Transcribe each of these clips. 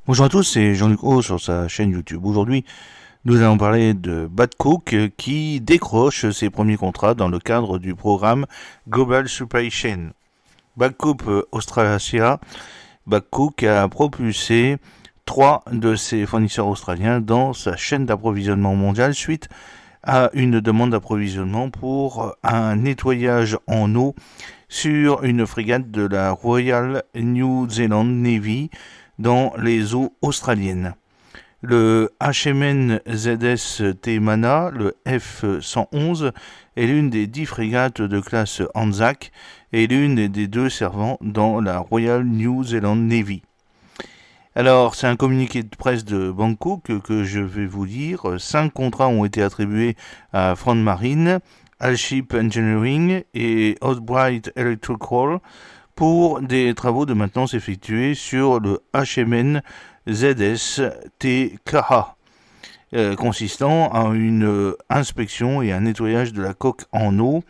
Bonjour à tous, c'est Jean-Luc Haut sur sa chaîne YouTube. Aujourd'hui, nous allons parler de Babcock qui décroche ses premiers contrats dans le cadre du programme Global Supply Chain. Babcock Australasia, Babcock a propulsé trois de ses fournisseurs australiens dans sa chaîne d'approvisionnement mondiale suite à une demande d'approvisionnement pour un nettoyage en eau sur une frégate de la Royal New Zealand Navy dans les eaux australiennes. Le HMN ZS Mana, le F-111, est l'une des 10 frégates de classe Anzac et l'une des deux servant dans la Royal New Zealand Navy. Alors, c'est un communiqué de presse de Bangkok que je vais vous lire. 5 contrats ont été attribués à Front Marine, Alship Engineering et Albright Electrical pour des travaux de maintenance effectués sur le HMN ZS TKH, consistant en une inspection et un nettoyage de la coque en eau,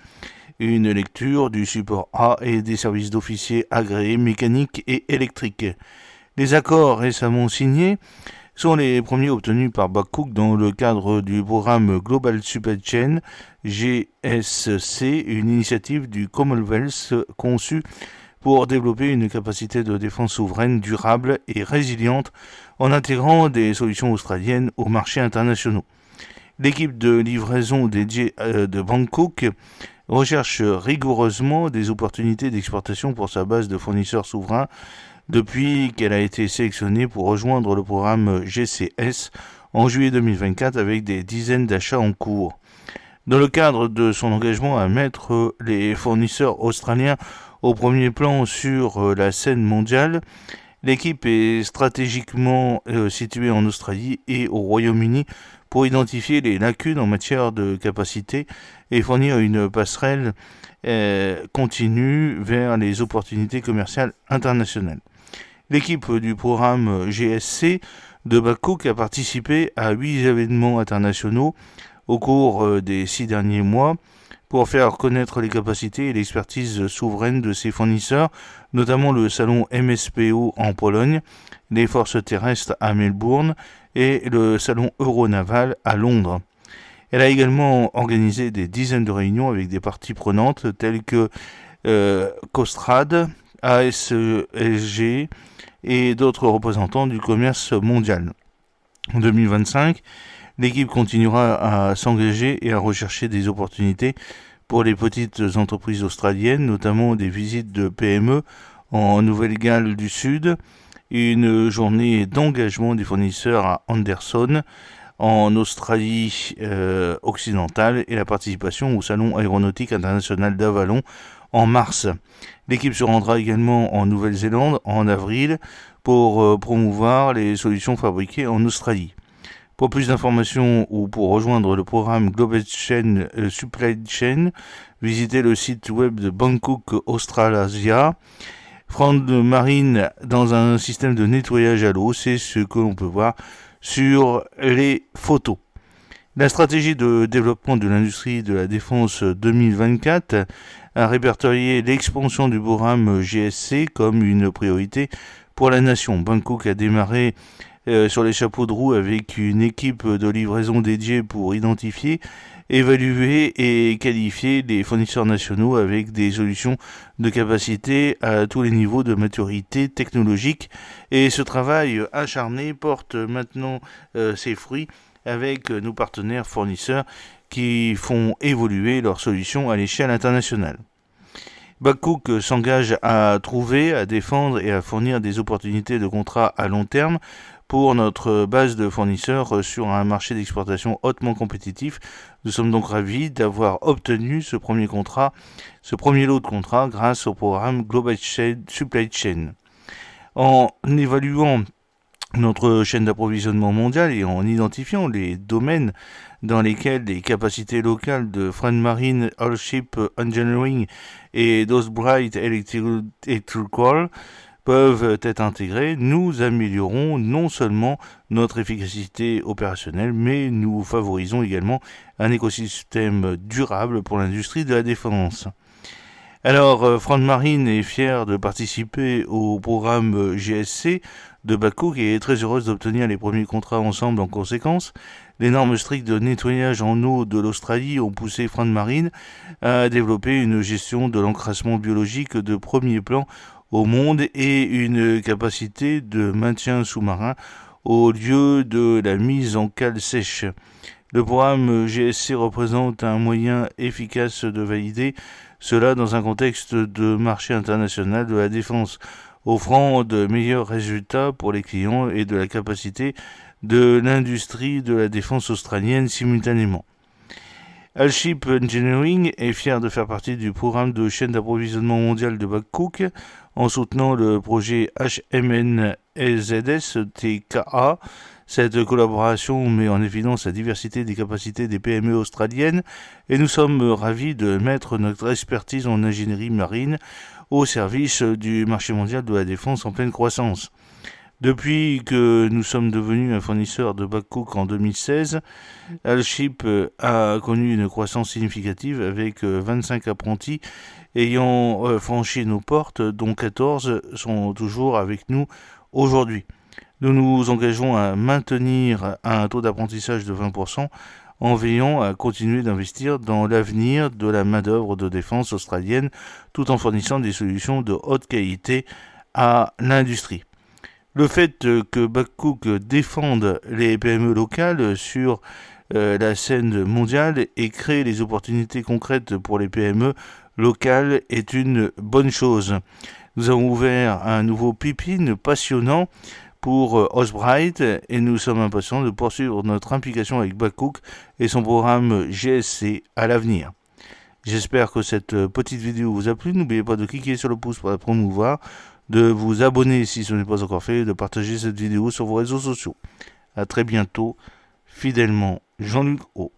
une lecture du support A et des services d'officiers agréés mécaniques et électriques. Les accords récemment signés sont les premiers obtenus par Babcock dans le cadre du programme Global Supply Chain GSC, une initiative du Commonwealth conçue pour développer une capacité de défense souveraine durable et résiliente en intégrant des solutions australiennes aux marchés internationaux. L'équipe de livraison dédiée de Bangkok recherche rigoureusement des opportunités d'exportation pour sa base de fournisseurs souverains depuis qu'elle a été sélectionnée pour rejoindre le programme GCS en juillet 2024 avec des dizaines d'achats en cours. Dans le cadre de son engagement à mettre les fournisseurs australiens au premier plan sur la scène mondiale, l'équipe est stratégiquement située en Australie et au Royaume-Uni pour identifier les lacunes en matière de capacité et fournir une passerelle continue vers les opportunités commerciales internationales. L'équipe du programme GSC de Babcock a participé à 8 événements internationaux au cours des 6 derniers mois pour faire connaître les capacités et l'expertise souveraine de ses fournisseurs, notamment le salon MSPO en Pologne, les forces terrestres à Melbourne et le salon Euronaval à Londres. Elle a également organisé des dizaines de réunions avec des parties prenantes telles que Costrad, ASLG et d'autres représentants du commerce mondial. En 2025, l'équipe continuera à s'engager et à rechercher des opportunités pour les petites entreprises australiennes, notamment des visites de PME en Nouvelle-Galles du Sud, une journée d'engagement des fournisseurs à Anderson en Australie occidentale et la participation au Salon aéronautique international d'Avalon en mars. L'équipe se rendra également en Nouvelle-Zélande en avril pour promouvoir les solutions fabriquées en Australie. Pour plus d'informations ou pour rejoindre le programme Global Chain Supply Chain, visitez le site web de Bangkok Australasia. Front Marine dans un système de nettoyage à l'eau, c'est ce que l'on peut voir sur les photos. La stratégie de développement de l'industrie de la défense 2024 a répertorié l'expansion du programme GSC comme une priorité pour la nation. Bangkok a démarré sur les chapeaux de roue avec une équipe de livraison dédiée pour identifier, évaluer et qualifier les fournisseurs nationaux avec des solutions de capacité à tous les niveaux de maturité technologique. Et ce travail acharné porte maintenant ses fruits avec nos partenaires fournisseurs qui font évoluer leurs solutions à l'échelle internationale. Babcock s'engage à trouver, à défendre et à fournir des opportunités de contrats à long terme pour notre base de fournisseurs sur un marché d'exportation hautement compétitif. Nous sommes donc ravis d'avoir obtenu ce premier contrat, ce premier lot de contrats grâce au programme Global Supply Chain. En évaluant notre chaîne d'approvisionnement mondiale et en identifiant les domaines dans lesquels les capacités locales de Front Marine, Allship Engineering et d'Osbright Electrical peuvent être intégrées, nous améliorons non seulement notre efficacité opérationnelle, mais nous favorisons également un écosystème durable pour l'industrie de la défense. Alors, Franck Marine est fière de participer au programme GSC de Babcock et est très heureuse d'obtenir les premiers contrats ensemble en conséquence. Les normes strictes de nettoyage en eau de l'Australie ont poussé Franck Marine à développer une gestion de l'encrassement biologique de premier plan au monde et une capacité de maintien sous-marin au lieu de la mise en cale sèche. Le programme GSC représente un moyen efficace de valider cela dans un contexte de marché international de la défense, offrant de meilleurs résultats pour les clients et de la capacité de l'industrie de la défense australienne simultanément. Alship Engineering est fier de faire partie du programme de chaîne d'approvisionnement mondial de Babcock en soutenant le projet HMNZS-TKA. Cette collaboration met en évidence la diversité des capacités des PME australiennes et nous sommes ravis de mettre notre expertise en ingénierie marine au service du marché mondial de la défense en pleine croissance. Depuis que nous sommes devenus un fournisseur de Babcock en 2016, Alship a connu une croissance significative avec 25 apprentis ayant franchi nos portes, dont 14 sont toujours avec nous aujourd'hui. Nous nous engageons à maintenir un taux d'apprentissage de 20% en veillant à continuer d'investir dans l'avenir de la main-d'œuvre de défense australienne tout en fournissant des solutions de haute qualité à l'industrie. Le fait que Babcock défende les PME locales sur la scène mondiale et crée les opportunités concrètes pour les PME locales est une bonne chose. Nous avons ouvert un nouveau pipeline passionnant pour Osbright et nous sommes impatients de poursuivre notre implication avec Babcock et son programme GSC à l'avenir. J'espère que cette petite vidéo vous a plu. N'oubliez pas de cliquer sur le pouce pour la promouvoir, de vous abonner si ce n'est pas encore fait et de partager cette vidéo sur vos réseaux sociaux. A très bientôt, fidèlement, Jean-Luc O.